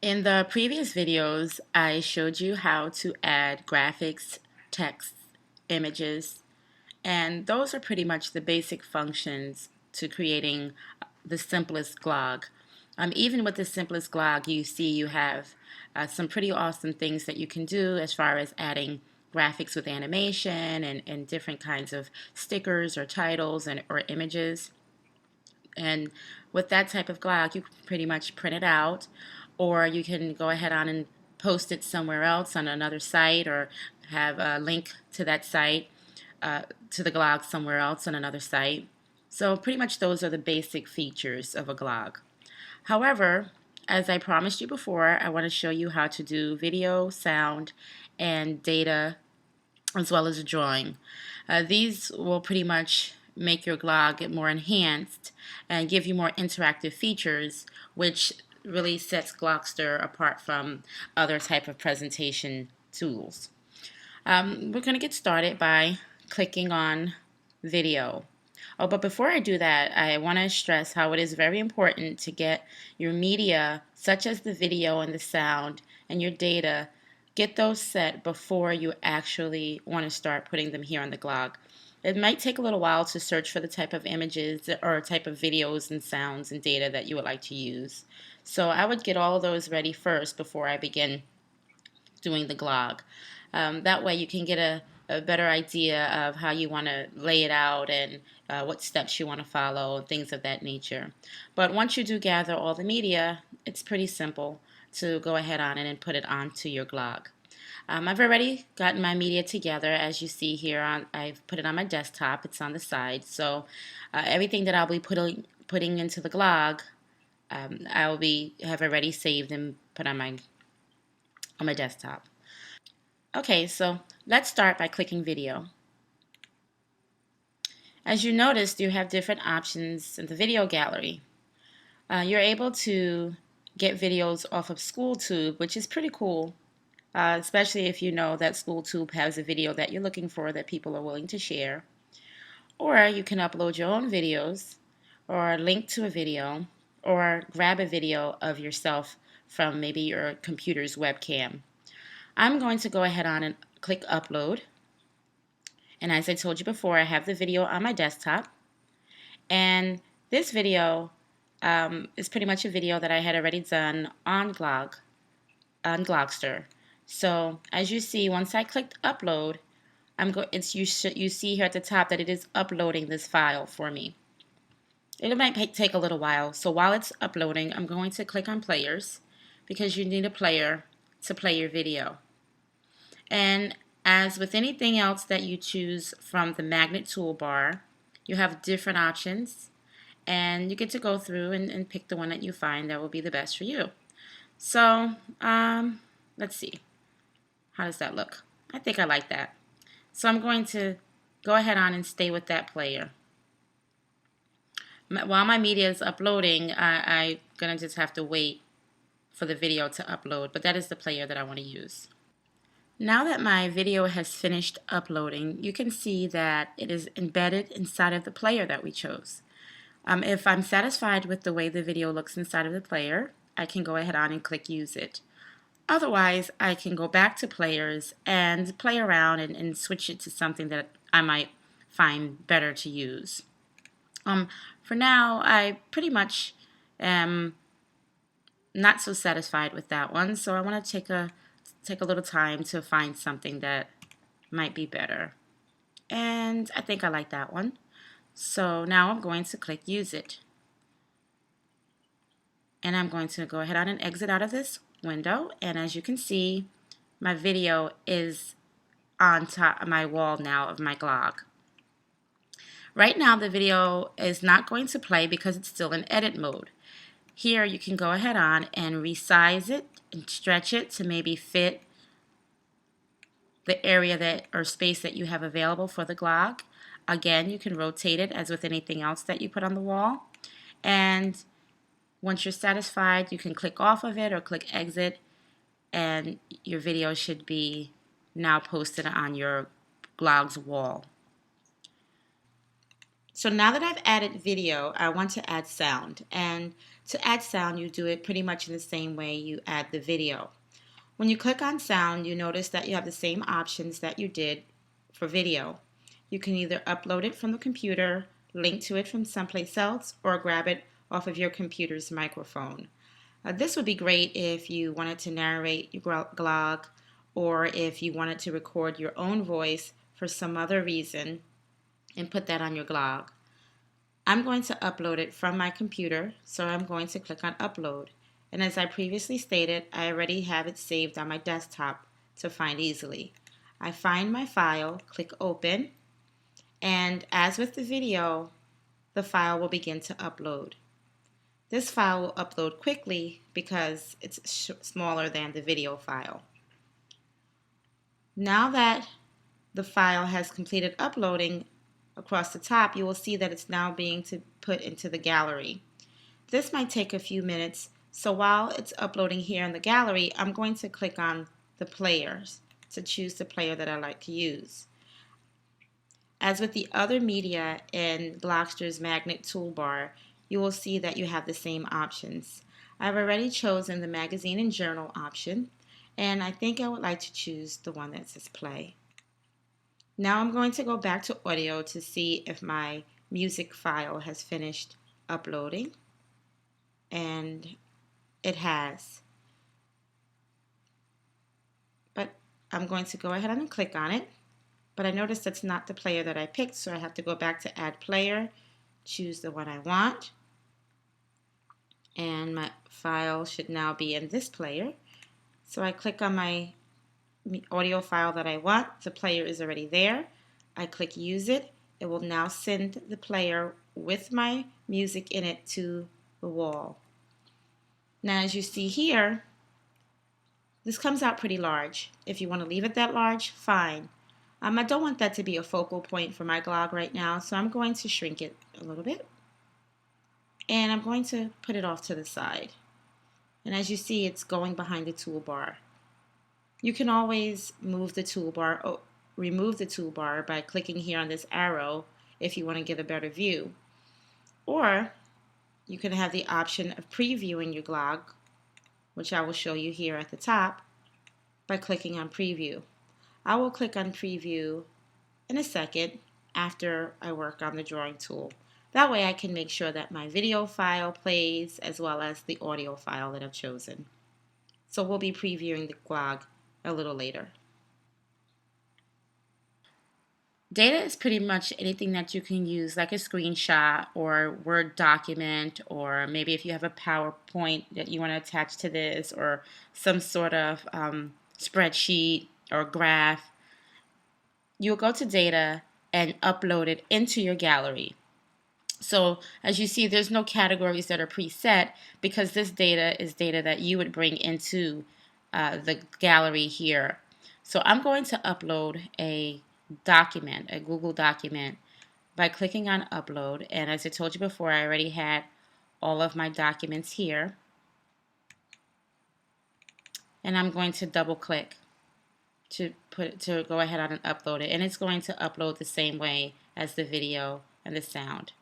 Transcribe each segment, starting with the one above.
In the previous videos, I showed you how to add graphics, text, images, and those are pretty much the basic functions to creating the simplest glog. Even with the simplest glog, you see you have some pretty awesome things that you can do as far as adding graphics with animation and different kinds of stickers or titles or images. And with that type of glog, you can pretty much print it out, or you can go ahead on and post it somewhere else on another site, or have a link to that site, to the glog somewhere else on another site. So pretty much those are the basic features of a glog. However, as I promised you before, I want to show you how to do video, sound, and data, as well as a drawing. These will pretty much make your glog more enhanced and give you more interactive features, which really sets Glogster apart from other type of presentation tools. We're going to get started by clicking on video. Oh, but before I do that, I want to stress how it is very important to get your media, such as the video and the sound, and your data, get those set before you actually want to start putting them here on the glog. It might take a little while to search for the type of images or type of videos and sounds and data that you would like to use. So I would get all of those ready first before I begin doing the glog. That way you can get a better idea of how you want to lay it out and what steps you want to follow, things of that nature. But once you do gather all the media, it's pretty simple to go ahead on it and put it onto your glog. I've already gotten my media together. As you see here, I've put it on my desktop. It's on the side. So everything that I'll be putting into the glog, have already saved and put on my desktop. Okay, so let's start by clicking video. As you noticed, you have different options in the video gallery. You're able to get videos off of SchoolTube, which is pretty cool, especially if you know that SchoolTube has a video that you're looking for that people are willing to share. Or you can upload your own videos, or link to a video, or grab a video of yourself from maybe your computer's webcam. I'm going to go ahead on and click upload. And as I told you before, I have the video on my desktop. And this video is pretty much a video that I had already done on Glogster. So as you see, once I clicked upload, you see here at the top that it is uploading this file for me. It might take a little while. So while it's uploading, I'm going to click on players, because you need a player to play your video. And as with anything else that you choose from the magnet toolbar, you have different options, and you get to go through and pick the one that you find that will be the best for you. So let's see. How does that look? I think I like that. So I'm going to go ahead on and stay with that player. While my media is uploading, I'm going to just have to wait for the video to upload, but that is the player that I want to use. Now that my video has finished uploading, you can see that it is embedded inside of the player that we chose. If I'm satisfied with the way the video looks inside of the player, I can go ahead on and click use it. Otherwise, I can go back to players and play around and switch it to something that I might find better to use. For now, I pretty much am not so satisfied with that one, so I want to take a little time to find something that might be better. And I think I like that one. So now I'm going to click use it. And I'm going to go ahead on and exit out of this window. And as you can see, my video is on top of my wall now of my glog. Right now the video is not going to play because it's still in edit mode. Here you can go ahead on and resize it and stretch it to maybe fit the area or space that you have available for the glog. Again, you can rotate it as with anything else that you put on the wall. And once you're satisfied, you can click off of it or click exit, and your video should be now posted on your glog's wall. So now that I've added video, I want to add sound. And to add sound, you do it pretty much in the same way you add the video. When you click on sound, you notice that you have the same options that you did for video. You can either upload it from the computer, link to it from someplace else, or grab it off of your computer's microphone. This would be great if you wanted to narrate your glog, or if you wanted to record your own voice for some other reason and put that on your glog. I'm going to upload it from my computer, so I'm going to click on upload. And as I previously stated, I already have it saved on my desktop to find easily. I find my file, click open, and as with the video, the file will begin to upload. This file will upload quickly because it's smaller than the video file. Now that the file has completed uploading, across the top, you will see that it's now being put into the gallery. This might take a few minutes, so while it's uploading here in the gallery, I'm going to click on the players to choose the player that I like to use. As with the other media in Glogster's magnet toolbar, you will see that you have the same options. I've already chosen the magazine and journal option, and I think I would like to choose the one that says play. Now I'm going to go back to audio to see if my music file has finished uploading, and it has. But I'm going to go ahead and click on it, but I noticed that's not the player that I picked, so I have to go back to add player, choose the one I want, and my file should now be in this player. So I click on my audio file that I want. The player is already there. I click use it. It will now send the player with my music in it to the wall. Now as you see here, this comes out pretty large. If you want to leave it that large, fine. I don't want that to be a focal point for my glog right now, so I'm going to shrink it a little bit. And I'm going to put it off to the side. And as you see, it's going behind the toolbar. You can always move the toolbar, remove the toolbar by clicking here on this arrow if you want to get a better view. Or you can have the option of previewing your glog, which I will show you here at the top, by clicking on preview. I will click on preview in a second after I work on the drawing tool. That way I can make sure that my video file plays as well as the audio file that I've chosen. So we'll be previewing the glog a little later. Data is pretty much anything that you can use, like a screenshot or Word document, or maybe if you have a PowerPoint that you want to attach to this, or some sort of spreadsheet or graph. You'll go to data and upload it into your gallery. So as you see, there's no categories that are preset because this data is data that you would bring into the gallery here. So I'm going to upload a document, a Google document, by clicking on upload. And as I told you before, I already had all of my documents here. And I'm going to double click to go ahead on and upload it. And it's going to upload the same way as the video and the sound.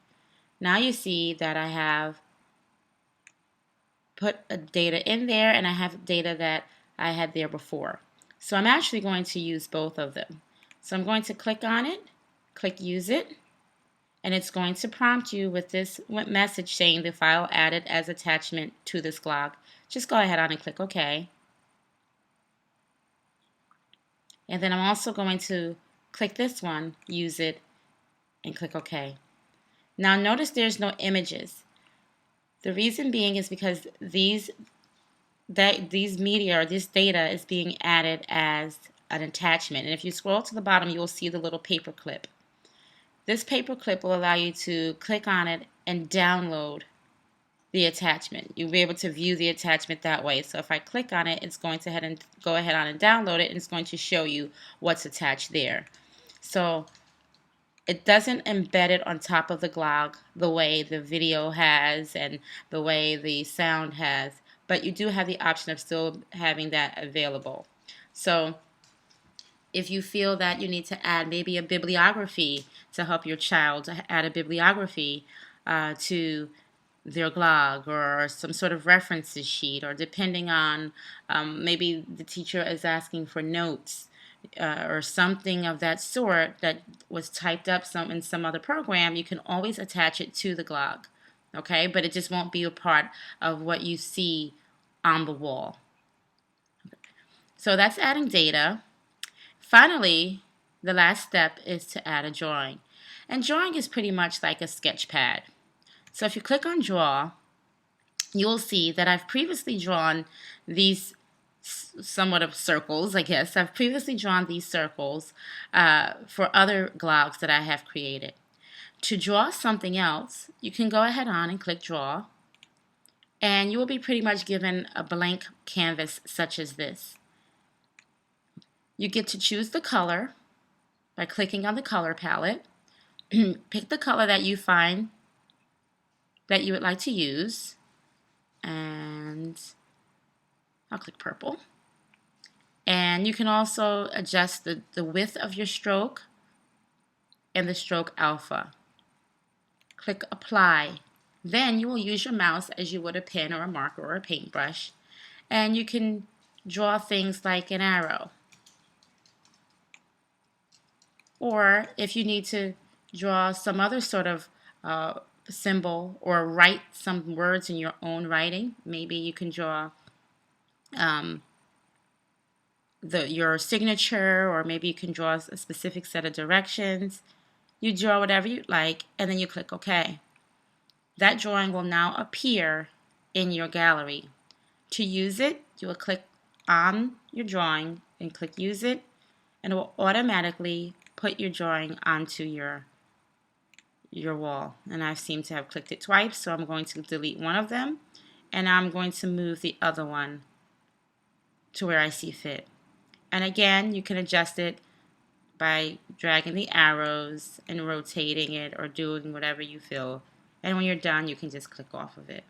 Now you see that I have put a data in there and I have data that I had there before. So I'm actually going to use both of them. So I'm going to click on it, click use it, and it's going to prompt you with this message saying the file added as attachment to this glog. Just go ahead on and click OK. And then I'm also going to click this one, use it, and click OK. Now notice there's no images. The reason being is because these media or this data is being added as an attachment. And if you scroll to the bottom, you will see the little paper clip. This paper clip will allow you to click on it and download the attachment. You'll be able to view the attachment that way. So if I click on it, it's going to go ahead on and download it, and it's going to show you what's attached there. So it doesn't embed it on top of the glog the way the video has and the way the sound has, but you do have the option of still having that available. So If you feel that you need to add maybe a bibliography to help your child to add a bibliography to their blog, or some sort of references sheet, or depending on maybe the teacher is asking for notes or something of that sort that was typed up in some other program, you can always attach it to the blog. Okay, but it just won't be a part of what you see on the wall. So that's adding data. Finally, the last step is to add a drawing. And drawing is pretty much like a sketch pad. So if you click on draw, you will see that I've previously drawn these somewhat of circles, I guess. I've previously drawn these circles for other blogs that I have created. To draw something else, you can go ahead on and click draw, and you will be pretty much given a blank canvas such as this. You get to choose the color by clicking on the color palette. Pick the color that you find that you would like to use, and I'll click purple. And you can also adjust the width of your stroke and the stroke alpha. Click apply. Then you will use your mouse as you would a pen or a marker or a paintbrush, and you can draw things like an arrow. Or if you need to draw some other sort of symbol, or write some words in your own writing, maybe you can draw your signature, or maybe you can draw a specific set of directions. You draw whatever you like, and then you click OK. That drawing will now appear in your gallery. To use it, you will click on your drawing and click use it, and it will automatically put your drawing onto your wall. And I seem to have clicked it twice, so I'm going to delete one of them, and I'm going to move the other one to where I see fit. And again, you can adjust it by dragging the arrows and rotating it, or doing whatever you feel. And when you're done, you can just click off of it.